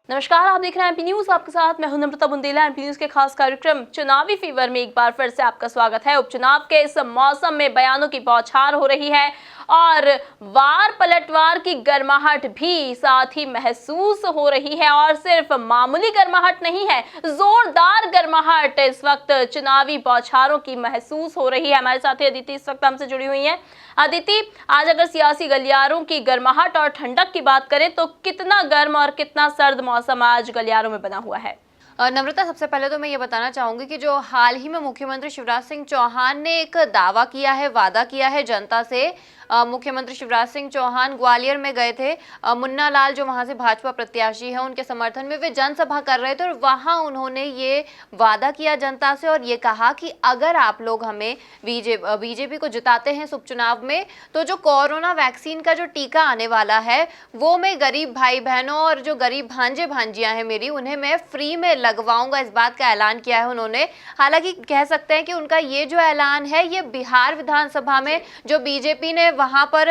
नमस्कार, आप देख रहे हैं एमपी न्यूज। आपके साथ मैं हूं नम्रता बुंदेला। एमपी न्यूज के खास कार्यक्रम चुनावी फीवर में एक बार फिर से आपका स्वागत है। उपचुनाव के इस मौसम में बयानों की बौछार हो रही है और वार पलटवार की गर्माहट भी साथ ही महसूस हो रही है। और सिर्फ मामूली गर्माहट नहीं है, जोरदार गर्माहट इस वक्त चुनावी बौछारों की महसूस हो रही है। हमारे साथी अदिति इस वक्त हमसे जुड़ी हुई हैं। अदिति, आज अगर सियासी गलियारों की गर्माहट और ठंडक की बात करें तो कितना गर्म और कितना सर्द मौसम आज गलियारों में बना हुआ है? नम्रता, सबसे पहले तो मैं ये बताना चाहूंगी कि जो हाल ही में मुख्यमंत्री शिवराज सिंह चौहान ने एक दावा किया है, वादा किया है जनता से। मुख्यमंत्री शिवराज सिंह चौहान ग्वालियर में गए थे। मुन्ना लाल जो वहां से भाजपा प्रत्याशी है, उनके समर्थन में वे जनसभा कर रहे थे और वहां उन्होंने ये वादा किया जनता से और ये कहा कि अगर आप लोग हमें बीजेपी को जिताते हैं इस उपचुनाव में, तो जो कोरोना वैक्सीन का जो टीका आने वाला है वो मैं गरीब भाई बहनों और जो गरीब भांजे भांजियां हैं मेरी, उन्हें मैं फ्री में लगवाऊंगा। इस बात का ऐलान किया है उन्होंने। हालांकि कह सकते हैं कि उनका ये जो ऐलान है ये बिहार विधानसभा में जो बीजेपी ने वहां पर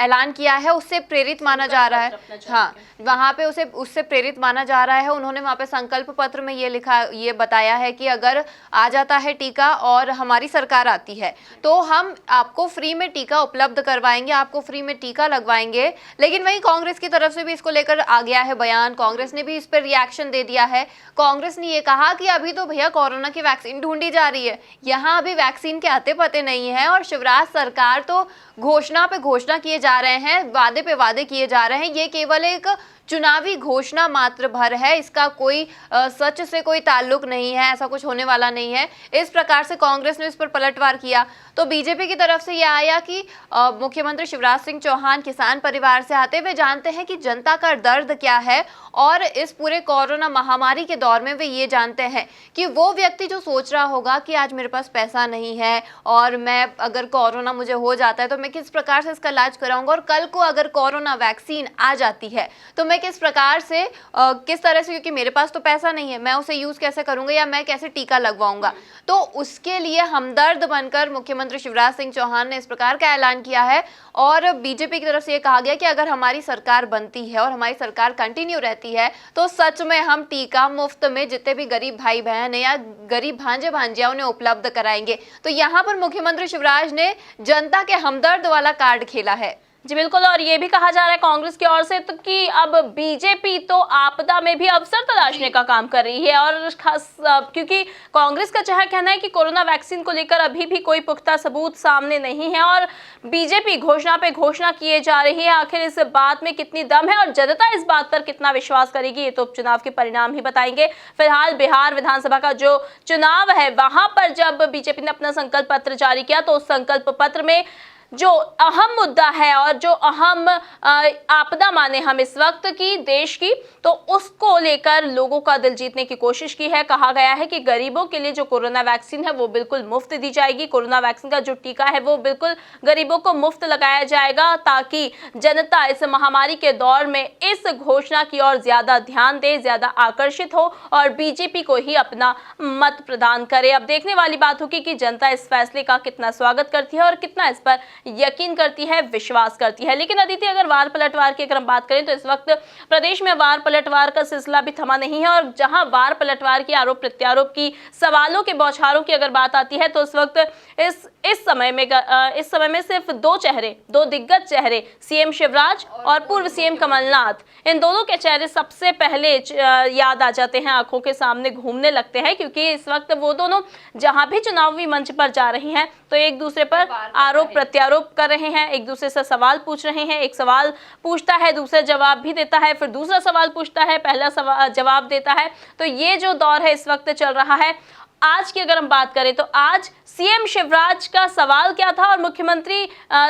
ऐलान किया है उससे प्रेरित माना जा रहा है। हाँ, वहां पे उससे प्रेरित माना जा रहा है। उन्होंने वहां पे संकल्प पत्र में ये बताया है कि अगर आ जाता है टीका और हमारी सरकार आती है तो हम आपको फ्री में टीका उपलब्ध करवाएंगे, आपको फ्री में टीका लगवाएंगे। लेकिन वहीं कांग्रेस की तरफ से भी इसको लेकर आ गया है बयान। कांग्रेस ने भी इस पर रिएक्शन दे दिया है। कांग्रेस ने ये कहा कि अभी तो भैया कोरोना की वैक्सीन ढूंढी जा रही है, यहाँ अभी वैक्सीन के आते पते नहीं है और शिवराज सरकार तो घोषणा पे घोषणा किए जा रहे हैं, वादे पे वादे किए जा रहे हैं। ये केवल एक चुनावी घोषणा मात्र भर है, इसका कोई सच से कोई ताल्लुक नहीं है, ऐसा कुछ होने वाला नहीं है। इस प्रकार से कांग्रेस ने इस पर पलटवार किया। तो बीजेपी की तरफ से यह आया कि मुख्यमंत्री शिवराज सिंह चौहान किसान परिवार से आते हुए जानते हैं कि जनता का दर्द क्या है और इस पूरे कोरोना महामारी के दौर में वे ये जानते हैं कि वो व्यक्ति जो सोच रहा होगा कि आज मेरे पास पैसा नहीं है और मैं अगर कोरोना मुझे हो जाता है तो मैं किस प्रकार से इसका इलाज कराऊंगा, और कल को अगर कोरोना वैक्सीन आ जाती है तो मैं किस प्रकार से किस तरह से, क्योंकि मेरे पास तो पैसा नहीं है, मैं उसे यूज कैसे करूंगा या मैं कैसे टीका लगवाऊंगा। तो उसके लिए हमदर्द बनकर मुख्यमंत्री शिवराज सिंह चौहान ने इस प्रकार का ऐलान किया है। और बीजेपी की तरफ से ये कहा गया कि अगर हमारी सरकार बनती है और हमारी सरकार कंटिन्यू रहती है तो सच में हम टीका मुफ्त में जितने भी गरीब भाई बहन है या गरीब भांजे भांजिया उन्हें उपलब्ध कराएंगे। तो यहाँ पर मुख्यमंत्री शिवराज ने जनता के हमदर्द वाला कार्ड खेला है। जी बिल्कुल। और ये भी कहा जा रहा है कांग्रेस की ओर से तो कि अब बीजेपी तो आपदा में भी अवसर तलाशने का काम कर रही है। और खास क्योंकि कांग्रेस का चाहे कहना है कि कोरोना वैक्सीन को लेकर अभी भी कोई पुख्ता सबूत सामने नहीं है और बीजेपी घोषणा पे घोषणा किए जा रही है। आखिर इस बात में कितनी दम है और जनता इस बात पर कितना विश्वास करेगी, ये तो उपचुनाव के परिणाम ही बताएंगे। फिलहाल बिहार विधानसभा का जो चुनाव है वहां पर जब बीजेपी ने अपना संकल्प पत्र जारी किया तो उस संकल्प पत्र में जो अहम मुद्दा है और जो अहम आपदा माने हम इस वक्त की देश की, तो उसको लेकर लोगों का दिल जीतने की कोशिश की है। कहा गया है कि गरीबों के लिए जो कोरोना वैक्सीन है वो बिल्कुल मुफ्त दी जाएगी। कोरोना वैक्सीन का जो टीका है वो बिल्कुल गरीबों को मुफ्त लगाया जाएगा ताकि जनता इस महामारी के दौर में इस घोषणा की ओर ज्यादा ध्यान दे, ज्यादा आकर्षित हो और बीजेपी को ही अपना मत प्रदान करे। अब देखने वाली बात होगी कि जनता इस फैसले का कितना स्वागत करती है और कितना इस पर यकीन करती है, विश्वास करती है। लेकिन अदिति, अगर वार पलटवार की अगर हम बात करें तो इस वक्त प्रदेश में वार पलटवार का सिलसिला भी थमा नहीं है। और जहां वार पलटवार की आरोप प्रत्यारोप की सवालों के बौछारों की अगर बात आती है तो इस वक्त इस समय में सिर्फ दो दिग्गज चेहरे, सीएम शिवराज और पूर्व सीएम कमलनाथ, इन दोनों के चेहरे सबसे पहले याद आ जाते हैं, आंखों के सामने घूमने लगते हैं। क्योंकि इस वक्त वो दोनों जहां भी चुनावी मंच पर जा रही हैं तो एक दूसरे पर आरोप प्रत्यारोप कर रहे हैं, एक दूसरे से सवाल पूछ रहे हैं। एक सवाल पूछता है, दूसरा जवाब भी देता है, फिर दूसरा सवाल पूछता है, पहला सवाल जवाब देता है। तो ये जो दौर है इस वक्त चल रहा है। आज की अगर हम बात करें तो आज सीएम शिवराज का सवाल क्या था और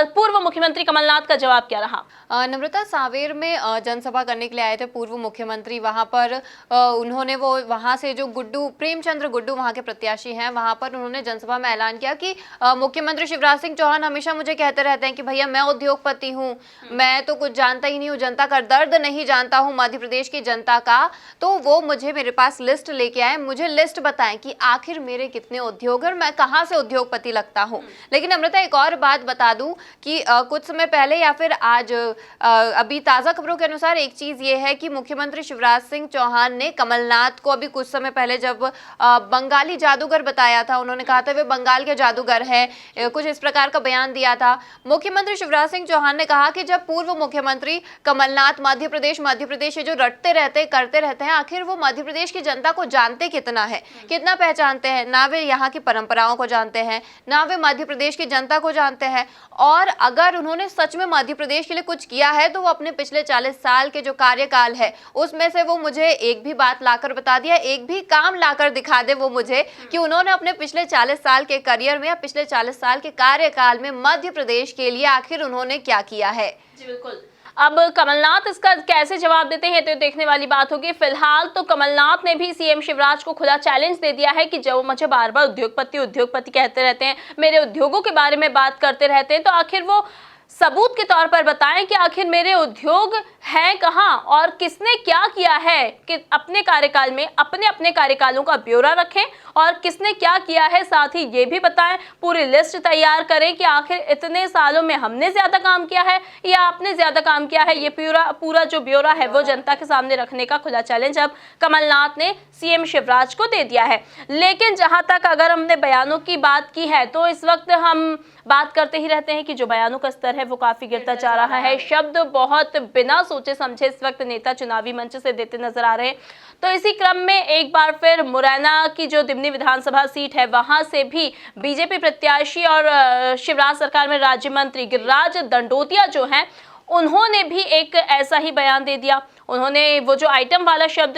पूर्व मुख्यमंत्री कमलनाथ का जवाब क्या रहा? नम्रता, सांवेर में जनसभा करने के लिए आए थे पूर्व मुख्यमंत्री। वहां पर उन्होंने वहां से जो प्रेमचंद्र गुड्डू वहां के प्रत्याशी हैं, वहां पर उन्होंने जनसभा में ऐलान किया कि मुख्यमंत्री शिवराज सिंह चौहान हमेशा मुझे कहते रहते हैं कि भैया मैं उद्योगपति हूँ, मैं तो कुछ जानता ही नहीं हूँ, जनता का दर्द नहीं जानता हूँ मध्य प्रदेश की जनता का। तो वो मेरे पास लिस्ट लेके आए, मुझे लिस्ट बताएं कि आखिर मेरे कितने उद्योग और मैं कहाँ से उद्योगपति लगता हूँ। लेकिन अमृता, एक और बात बता दूं कि कुछ समय पहले या फिर आज अभी ताज़ा खबरों के अनुसार एक चीज़ ये है कि मुख्यमंत्री शिवराज सिंह चौहान ने कमलनाथ को अभी कुछ समय पहले जब बंगाली जादूगर बताया था, उन्होंने कहा था वे बंगाल के जादूगर हैं, कुछ इस प्रकार का बयान दिया था। मुख्यमंत्री शिवराज सिंह चौहान ने कहा कि जब पूर्व मुख्यमंत्री कमलनाथ मध्य प्रदेश ये जो रटते रहते करते रहते हैं, आखिर वो मध्य प्रदेश की जनता को जानते कितना है, कितना पहचानते हैं। ना वे यहाँ की परंपराओं को जानते हैं, ना वे मध्य प्रदेश की जनता को जानते हैं। और अगर उन्होंने सच में मध्य प्रदेश के लिए कुछ किया है तो वो अपने पिछले 40 साल के जो कार्यकाल है उसमें से वो मुझे एक भी बात लाकर बता दिया, एक भी काम लाकर दिखा दे वो मुझे कि उन्होंने अपने पिछले 40 साल के करियर में या पिछले 40 साल के कार्यकाल में मध्य प्रदेश के लिए आखिर उन्होंने क्या किया है। जी बिल्कुल। अब कमलनाथ इसका कैसे जवाब देते हैं तो देखने वाली बात होगी। फिलहाल तो कमलनाथ ने भी सीएम शिवराज को खुला चैलेंज दे दिया है कि जब वो मुझे बार बार उद्योगपति कहते रहते हैं, मेरे उद्योगों के बारे में बात करते रहते हैं, तो आखिर वो सबूत के तौर पर बताएं कि आखिर मेरे उद्योग हैं कहाँ और किसने क्या किया है, कि अपने कार्यकाल में अपने कार्यकालों का ब्यौरा रखें और किसने क्या किया है, साथ ही ये भी बताएं, पूरी लिस्ट तैयार करें कि आखिर इतने सालों में हमने ज्यादा काम किया है या आपने ज्यादा काम किया है। ये पूरा जो ब्यौरा है वो जनता के सामने रखने का खुला चैलेंज अब कमलनाथ ने सीएम शिवराज को दे दिया है। लेकिन जहां तक अगर हमने बयानों की बात की है तो इस वक्त हम बात करते ही रहते हैं कि जो बयानों का स्तर है वो काफी गिरता जा रहा है। शब्द बहुत बिना सोचे समझे इस वक्त नेता चुनावी मंच से देते नजर आ रहे हैं। तो इसी क्रम में एक बार फिर मुरैना की जो दिमनी विधानसभा सीट है वहां से भी बीजेपी प्रत्याशी और शिवराज सरकार में राज्य मंत्री गिरिराज दंडोतिया जो हैं उन्होंने भी एक ऐसा ही बयान दे दिया। उन्होंने वो जो आइटम वाला शब्द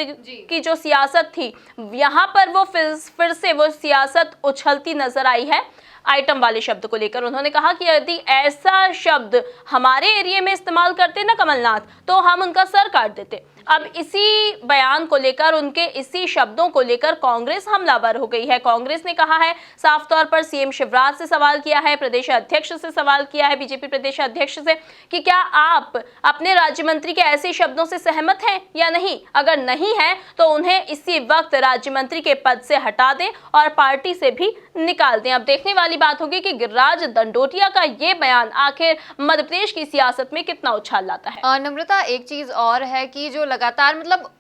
की जो सियासत थी, यहाँ पर वो फिर से वो सियासत उछलती नजर आई है। आइटम वाले शब्द को लेकर उन्होंने कहा कि यदि ऐसा शब्द हमारे एरिया में इस्तेमाल करते ना कमलनाथ तो हम उनका सर काट देते। अब इसी बयान को लेकर, उनके इसी शब्दों को लेकर कांग्रेस हमलावर हो गई है। कांग्रेस ने कहा है, साफ तौर पर सीएम शिवराज से सवाल किया है, प्रदेश अध्यक्ष से सवाल किया है, बीजेपी प्रदेश अध्यक्ष से, कि क्या आप अपने राज्य मंत्री के ऐसे शब्दों से सहमत हैं या नहीं। अगर नहीं है तो उन्हें इसी वक्त राज्य मंत्री के पद से हटा दें और पार्टी से भी निकाल दें। अब देखने वाली बात होगी कि गिरिराज दंडोतिया का ये बयान आखिर मध्य प्रदेश की सियासत में कितना उछाल लाता है। नम्रता, एक चीज और है कि जो लगातार मतलब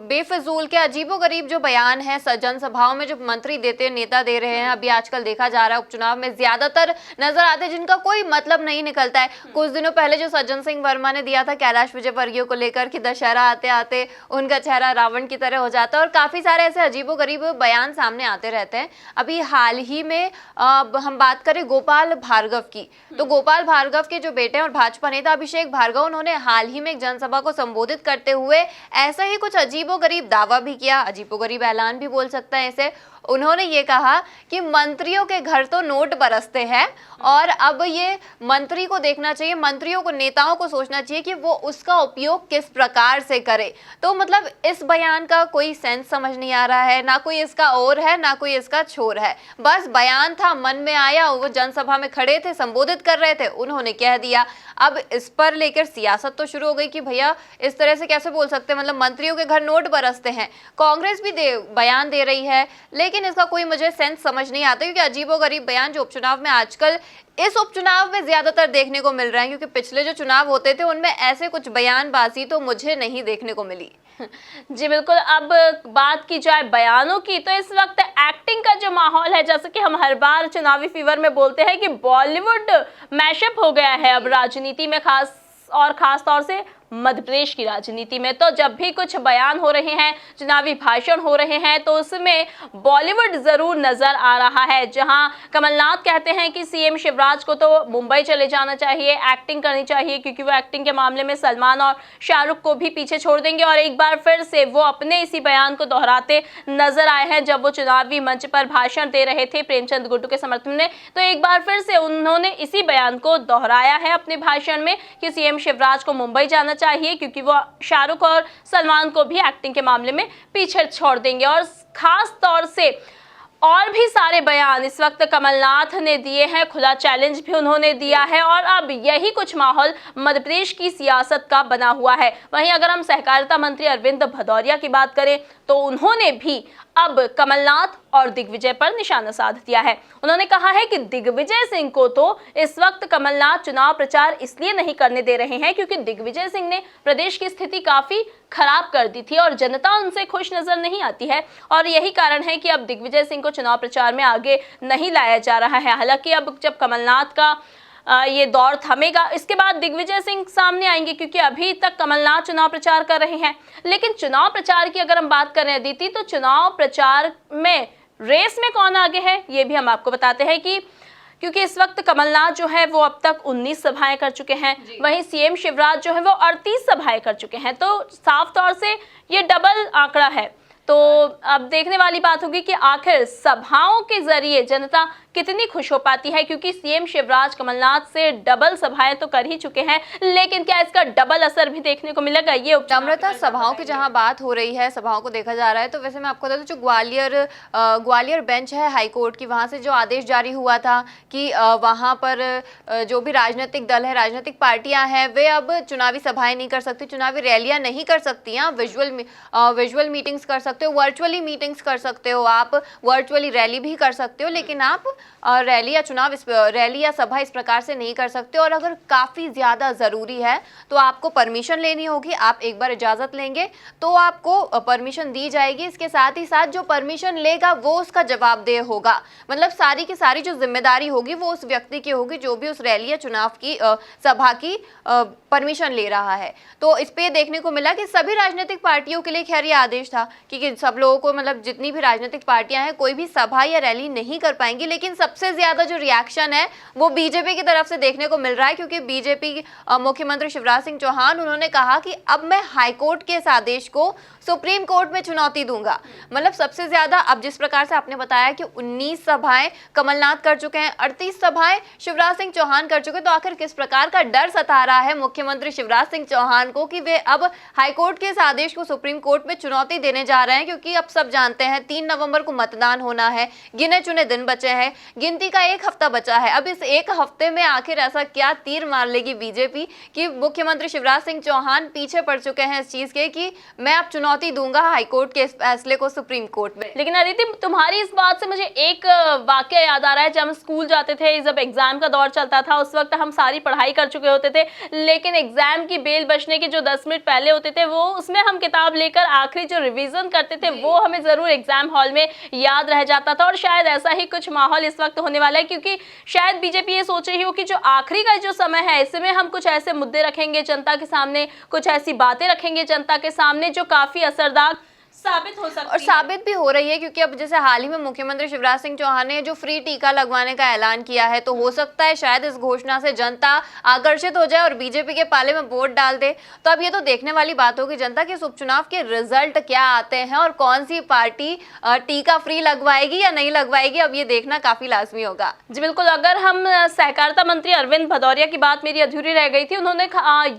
बेफजूल के अजीबोगरीब जो बयान है जनसभाओं में जो मंत्री देते हैं, नेता दे रहे हैं, अभी आजकल देखा जा रहा है उपचुनाव में ज्यादातर नजर आते हैं जिनका कोई मतलब नहीं निकलता है। कुछ दिनों पहले जो सज्जन सिंह वर्मा ने दिया था कैलाश विजयवर्गीय को लेकर कि दशहरा आते आते उनका चेहरा रावण की तरह हो जाता है, और काफी सारे ऐसे अजीबोगरीब बयान सामने आते रहते हैं। अभी हाल ही में हम बात करें गोपाल भार्गव की, तो गोपाल भार्गव के जो बेटे और भाजपा नेता अभिषेक भार्गव, उन्होंने हाल ही में एक जनसभा को संबोधित करते हुए ऐसा ही कुछ अजीबोगरीब दावा भी किया, अजीबोगरीब ऐलान भी बोल सकता है इसे। उन्होंने ये कहा कि मंत्रियों के घर तो नोट बरसते हैं और अब ये मंत्री को देखना चाहिए, मंत्रियों को, नेताओं को सोचना चाहिए कि वो उसका उपयोग किस प्रकार से करे। तो मतलब इस बयान का कोई सेंस समझ नहीं आ रहा है, ना कोई इसका और है ना कोई इसका छोर है, बस बयान था, मन में आया, वो जनसभा में खड़े थे, संबोधित कर रहे थे, उन्होंने कह दिया। अब इस पर लेकर सियासत तो शुरू हो गई कि भैया इस तरह से कैसे बोल सकते हैं, मतलब मंत्रियों के घर नोट बरसते हैं। कांग्रेस भी बयान दे रही है, लेकिन इसका कोई मुझे सेंस समझ नहीं आता, क्योंकि अजीबोगरीब बयान जो उपचुनाव में आजकल इस उपचुनाव में ज्यादातर देखने को मिल रहे हैं, क्योंकि पिछले जो चुनाव होते थे उनमें ऐसे कुछ बयानबाजी तो मुझे नहीं देखने को मिली। जी बिल्कुल। अब बात की जाए बयानों की तो इस वक्त एक्टिंग का जो माहौल है, जैसे कि हम हर बार चुनावी फीवर में बोलते हैं कि बॉलीवुड मैशअप हो गया है अब राजनीति में, खास तौर से मध्य प्रदेश की राजनीति में। तो जब भी कुछ बयान हो रहे हैं, चुनावी भाषण हो रहे हैं, तो उसमें बॉलीवुड जरूर नजर आ रहा है। जहां कमलनाथ कहते हैं कि सीएम शिवराज को तो मुंबई चले जाना चाहिए, एक्टिंग करनी चाहिए, क्योंकि वो एक्टिंग के मामले में सलमान और शाहरुख को भी पीछे छोड़ देंगे। और एक बार फिर से वो अपने इसी बयान को दोहराते नजर आए हैं जब वो चुनावी मंच पर भाषण दे रहे थे प्रेमचंद गुड्डू के समर्थन में। तो एक बार फिर से उन्होंने इसी बयान को दोहराया है अपने भाषण में कि सीएम शिवराज को मुंबई जाना चाहिए, क्योंकि वो शाहरुख और सलमान को भी एक्टिंग के मामले में पीछे छोड़ देंगे। और खास तौर से और भी सारे बयान इस वक्त कमलनाथ ने दिए हैं, खुला चैलेंज भी उन्होंने दिया है, और अब यही कुछ माहौल मध्य प्रदेश की सियासत का बना हुआ है। वहीं अगर हम सहकारिता मंत्री अरविंद भदौरिया की बात करें तो उन्होंने भी अब कमलनाथ और दिग्विजय पर निशाना साध दिया है। उन्होंने कहा है कि दिग्विजय सिंह को तो इस वक्त कमलनाथ चुनाव प्रचार इसलिए नहीं करने दे रहे हैं क्योंकि दिग्विजय सिंह ने प्रदेश की स्थिति काफी खराब कर दी थी और जनता उनसे खुश नजर नहीं आती है और यही कारण है कि अब दिग्विजय सिंह को चुनाव प्रचार में आगे नहीं लाया जा रहा है। हालांकि अब जब कमलनाथ का ये दौर थमेगा, इसके बाद दिग्विजय सिंह सामने आएंगे क्योंकि अभी तक कमलनाथ चुनाव प्रचार कर रहे हैं। लेकिन चुनाव प्रचार की अगर हम बात करें अदिति, तो चुनाव प्रचार में रेस में कौन आगे है ये भी हम आपको बताते हैं कि क्योंकि इस वक्त कमलनाथ जो है वो अब तक 19 सभाएं कर चुके हैं, वहीं सीएम शिवराज जो है वो 38 सभाएं कर चुके हैं। तो साफ तौर से ये डबल आंकड़ा है। तो अब देखने वाली बात होगी कि आखिर सभाओं के जरिए जनता कितनी खुश हो पाती है, क्योंकि सीएम शिवराज कमलनाथ से डबल सभाएं तो कर ही चुके हैं, लेकिन क्या इसका डबल असर भी देखने को मिलेगा ये नम्रता? सभाओं की जहां बात हो रही है, सभाओं को देखा जा रहा है, तो वैसे मैं आपको बता दूं जो ग्वालियर बेंच है हाई कोर्ट की, वहां से जो आदेश जारी हुआ था कि वहां पर जो भी राजनीतिक दल है, राजनीतिक पार्टियां हैं, वे अब चुनावी सभाएं नहीं कर सकती, चुनावी रैलियां नहीं कर सकती हैं। विजुअल मीटिंग्स कर सकते हो, वर्चुअली मीटिंग्स कर सकते हो, आप वर्चुअली रैली भी कर सकते हो, लेकिन आप रैली या सभा इस प्रकार से नहीं कर सकते। और अगर काफ़ी ज़्यादा ज़रूरी है तो आपको परमिशन लेनी होगी। आप एक बार इजाज़त लेंगे तो आपको परमिशन दी जाएगी। इसके साथ ही साथ जो परमिशन लेगा वो उसका जवाबदेह होगा, मतलब सारी की सारी जो जिम्मेदारी होगी वो उस व्यक्ति की होगी जो भी उस रैली या चुनाव की सभा की परमिशन ले रहा है। तो इस पे देखने को मिला कि सभी राजनीतिक पार्टियों के लिए खैर ये आदेश था कि सब लोगों को, मतलब जितनी भी राजनीतिक पार्टियां हैं, कोई भी सभा या रैली नहीं कर पाएंगी। लेकिन सबसे ज्यादा जो रिएक्शन है वो बीजेपी की तरफ से देखने को मिल रहा है, क्योंकि बीजेपी मुख्यमंत्री शिवराज सिंह चौहान उन्होंने कहा कि अब मैं हाईकोर्ट के इस आदेश को सुप्रीम कोर्ट में चुनौती दूंगा। मतलब सबसे ज्यादा अब जिस प्रकार से आपने बताया कि 19 सभाएं कमलनाथ कर चुके हैं, 38 सभाएं शिवराज सिंह चौहान कर चुके हैं, तो आखिर किस प्रकार का डर सता रहा है मुख्यमंत्री शिवराज सिंह चौहान को कि वे अब हाईकोर्ट के इस आदेश को सुप्रीम कोर्ट में चुनौती देने जा रहे हैं। क्योंकि अब सब जानते हैं 3 नवंबर को मतदान होना है, गिने चुने दिन बचे हैं, गिनती का 1 हफ्ता बचा है। अब इस 1 हफ्ते में आखिर ऐसा क्या तीर मार लेगी बीजेपी कि मुख्यमंत्री शिवराज सिंह चौहान पीछे पड़ चुके हैं इस चीज के कि मैं अब चुनौती दूंगा हाईकोर्ट के इस फैसले को सुप्रीम कोर्ट में। लेकिन अदिति, तुम्हारी इस बात से मुझे एक वाकया याद आ रहा है। जब हम स्कूल जाते थे, जब एग्जाम का दौर चलता था, उस वक्त हम सारी पढ़ाई कर चुके होते थे, लेकिन एग्जाम की बेल बजने के जो 10 मिनट पहले होते थे वो उसमें हम किताब लेकर आखिरी जो रिवीजन करते थे वो हमें जरूर एग्जाम हॉल में याद रह जाता था। और शायद ऐसा ही कुछ माहौल इस वक्त होने वाला है, क्योंकि शायद बीजेपी ये सोच रही हो कि जो आखिरी का जो समय है इसमें हम कुछ ऐसे मुद्दे रखेंगे जनता के सामने, कुछ ऐसी बातें रखेंगे जनता के सामने जो काफी असरदार साबित हो सकती है। और साबित भी हो रही है, क्योंकि अब जैसे हाल ही में मुख्यमंत्री शिवराज सिंह चौहान ने जो फ्री टीका लगवाने का ऐलान किया है, तो हो सकता है शायद इस घोषणा से जनता आकर्षित हो जाए और बीजेपी के पाले में वोट डाल दे। तो अब ये तो देखने वाली बात होगी जनता के इस उपचुनाव के रिजल्ट क्या आते हैं और कौन सी पार्टी टीका फ्री लगवाएगी या नहीं लगवाएगी, अब ये देखना काफी लाजमी होगा। जी बिल्कुल। अगर हम सहकारिता मंत्री अरविंद भदौरिया की बात मेरी अधूरी रह गई थी, उन्होंने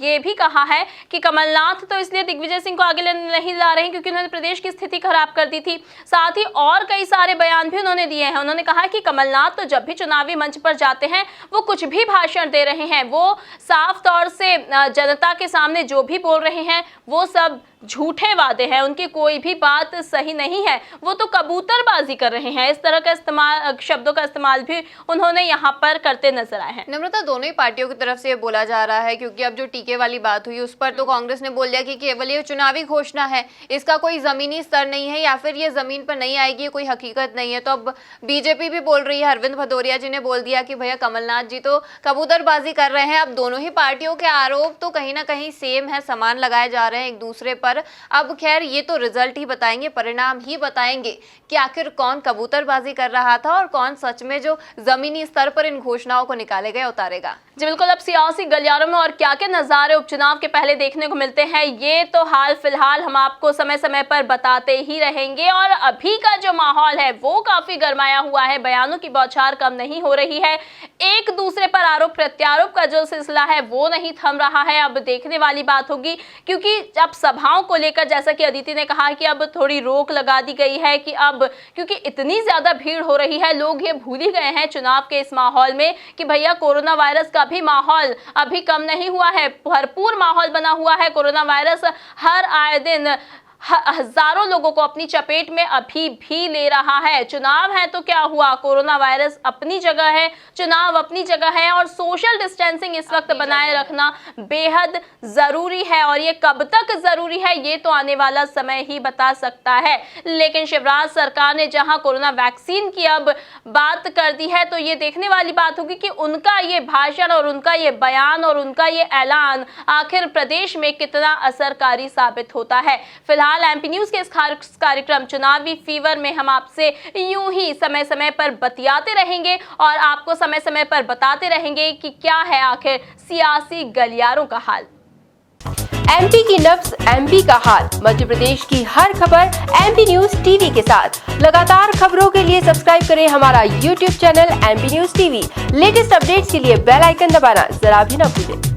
ये भी कहा है कि कमलनाथ तो इसलिए दिग्विजय सिंह को आगे नहीं ला रहे हैं क्योंकि उन्होंने प्रदेश की स्थिति खराब कर दी थी। साथ ही और कई सारे बयान भी उन्होंने दिए हैं। उन्होंने कहा कि कमलनाथ तो जब भी चुनावी मंच पर जाते हैं वो कुछ भी भाषण दे रहे हैं, वो साफ तौर से जनता के सामने जो भी बोल रहे हैं वो सब झूठे वादे हैं, उनकी कोई भी बात सही नहीं है, वो तो कबूतरबाजी कर रहे हैं। इस तरह का शब्दों का इस्तेमाल भी उन्होंने यहाँ पर करते नजर आए हैं। नम्रता, दोनों ही पार्टियों की तरफ से ये बोला जा रहा है, क्योंकि अब जो टीके वाली बात हुई उस पर तो कांग्रेस ने बोल दिया कि केवल ये चुनावी घोषणा है, इसका कोई जमीनी स्तर नहीं है या फिर ये जमीन पर नहीं आएगी, कोई हकीकत नहीं है। तो अब बीजेपी भी बोल रही है, अरविंद भदौरिया जी ने बोल दिया कि भैया कमलनाथ जी तो कबूतरबाजी कर रहे हैं। अब दोनों ही पार्टियों के आरोप तो कहीं ना कहीं सेम है, समान लगाए जा रहे हैं एक दूसरे पर। अब खैर ये तो रिजल्ट ही बताएंगे, परिणाम ही बताएंगे कि आखिर कौन कबूतरबाजी कर रहा था और कौन सच में जो जमीनी स्तर पर इन घोषणाओं को निकाले गए उतारेगा। जी बिल्कुल। अब सियासी गलियारों में और क्या क्या नज़ारे उपचुनाव के पहले देखने को मिलते हैं ये तो हाल फिलहाल हम आपको समय समय पर बताते ही रहेंगे। और अभी का जो माहौल है वो काफी गरमाया हुआ है, बयानों की बौछार कम नहीं हो रही है, एक दूसरे पर आरोप प्रत्यारोप का जो सिलसिला है वो नहीं थम रहा है। अब देखने वाली बात होगी, क्योंकि अब सभाओं को लेकर जैसा कि अदिति ने कहा कि अब थोड़ी रोक लगा दी गई है कि अब क्योंकि इतनी ज्यादा भीड़ हो रही है, लोग ये भूल ही गए हैं चुनाव के इस माहौल में कि भैया कोरोना वायरस का भी माहौल अभी कम नहीं हुआ है, भरपूर माहौल बना हुआ है। कोरोना वायरस हर आए दिन हजारों लोगों को अपनी चपेट में अभी भी ले रहा है। चुनाव है तो क्या हुआ, कोरोना वायरस अपनी जगह है, चुनाव अपनी जगह है और सोशल डिस्टेंसिंग इस वक्त बनाए रखना बेहद जरूरी है। और ये कब तक जरूरी है ये तो आने वाला समय ही बता सकता है। लेकिन शिवराज सरकार ने जहां कोरोना वैक्सीन की अब बात कर दी है तो ये देखने वाली बात होगी कि उनका ये भाषण और उनका ये बयान और उनका ये ऐलान आखिर प्रदेश में कितना असरकारी साबित होता है। फिलहाल एमपी न्यूज के इस कार्यक्रम चुनावी फीवर में हम आपसे यूं ही समय समय पर बतियाते रहेंगे और आपको समय समय पर बताते रहेंगे कि क्या है आखिर सियासी गलियारों का हाल। एमपी की नब्ज, एमपी का हाल, मध्य प्रदेश की हर खबर एमपी न्यूज टीवी के साथ। लगातार खबरों के लिए सब्सक्राइब करें हमारा YouTube channel MP news TV. Latest updates के लिए बेल आइकन दबाना जरा भी न भूलें।